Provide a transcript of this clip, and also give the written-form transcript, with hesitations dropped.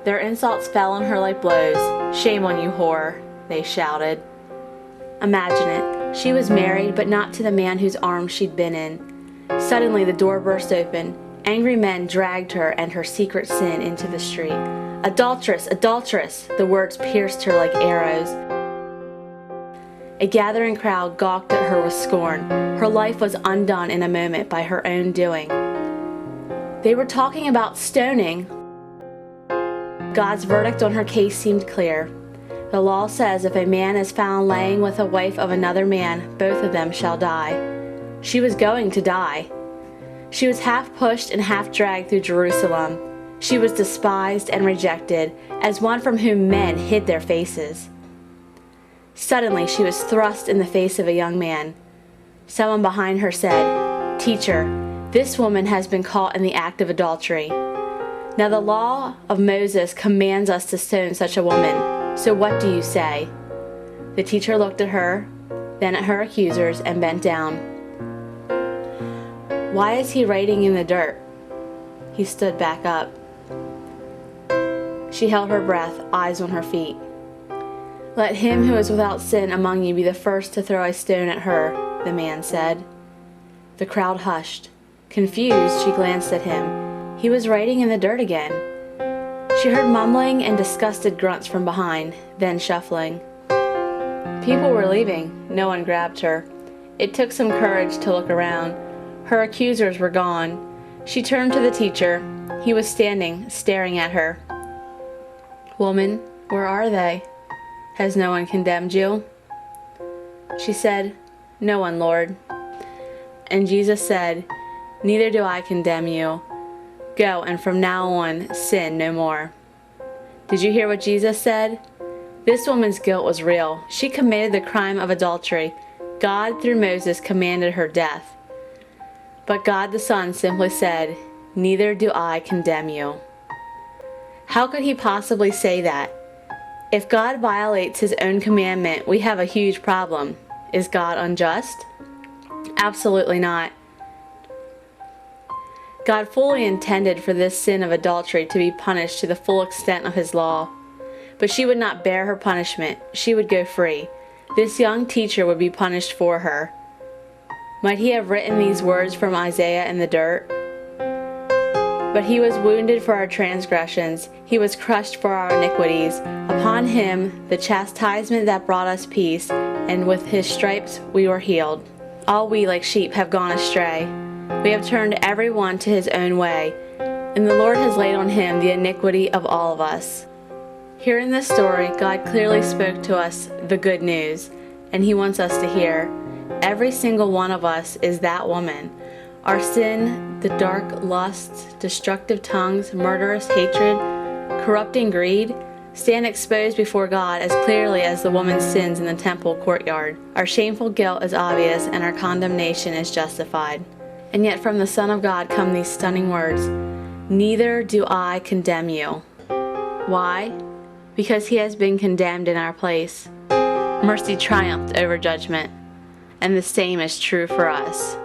Their insults fell on her like blows. "Shame on you, whore," they shouted. Imagine it. She was married, but not to the man whose arms she'd been in. Suddenly, the door burst open. Angry men dragged her and her secret sin into the street. "Adulteress! Adulteress!" The words pierced her like arrows. A gathering crowd gawked at her with scorn. Her life was undone in a moment by her own doing. They were talking about stoning. God's verdict on her case seemed clear. The law says if a man is found laying with a wife of another man, both of them shall die. She was going to die. She was half pushed and half dragged through Jerusalem. She was despised and rejected, as one from whom men hid their faces. Suddenly she was thrust in the face of a young man. Someone behind her said, "Teacher, this woman has been caught in the act of adultery. Now the law of Moses commands us to stone such a woman. So what do you say?" The teacher looked at her, then at her accusers, and bent down. "Why is he writing in the dirt?" He stood back up. She held her breath, eyes on her feet. "Let him who is without sin among you be the first to throw a stone at her," the man said. The crowd hushed. Confused, she glanced at him. He was writing in the dirt again. She heard mumbling and disgusted grunts from behind, then shuffling. People were leaving. No one grabbed her. It took some courage to look around. Her accusers were gone. She turned to the teacher. He was standing, staring at her. "Woman, where are they? Has no one condemned you?" She said, "No one, Lord." And Jesus said, "Neither do I condemn you. Go, and from now on, sin no more." Did you hear what Jesus said? This woman's guilt was real. She committed the crime of adultery. God, through Moses, commanded her death. But God the Son simply said, "Neither do I condemn you." How could he possibly say that? If God violates his own commandment, we have a huge problem. Is God unjust? Absolutely not. God fully intended for this sin of adultery to be punished to the full extent of his law. But she would not bear her punishment. She would go free. This young teacher would be punished for her. Might he have written these words from Isaiah in the dirt? But he was wounded for our transgressions. He was crushed for our iniquities. Upon him the chastisement that brought us peace, and with his stripes we were healed. All we like sheep have gone astray. We have turned every one to his own way, and the Lord has laid on him the iniquity of all of us. Here in this story, God clearly spoke to us the good news, and he wants us to hear. Every single one of us is that woman. Our sin, the dark lusts, destructive tongues, murderous hatred, corrupting greed, stand exposed before God as clearly as the woman's sins in the temple courtyard. Our shameful guilt is obvious, and our condemnation is justified. And yet from the Son of God come these stunning words, "Neither do I condemn you." Why? Because he has been condemned in our place. Mercy triumphed over judgment, and the same is true for us.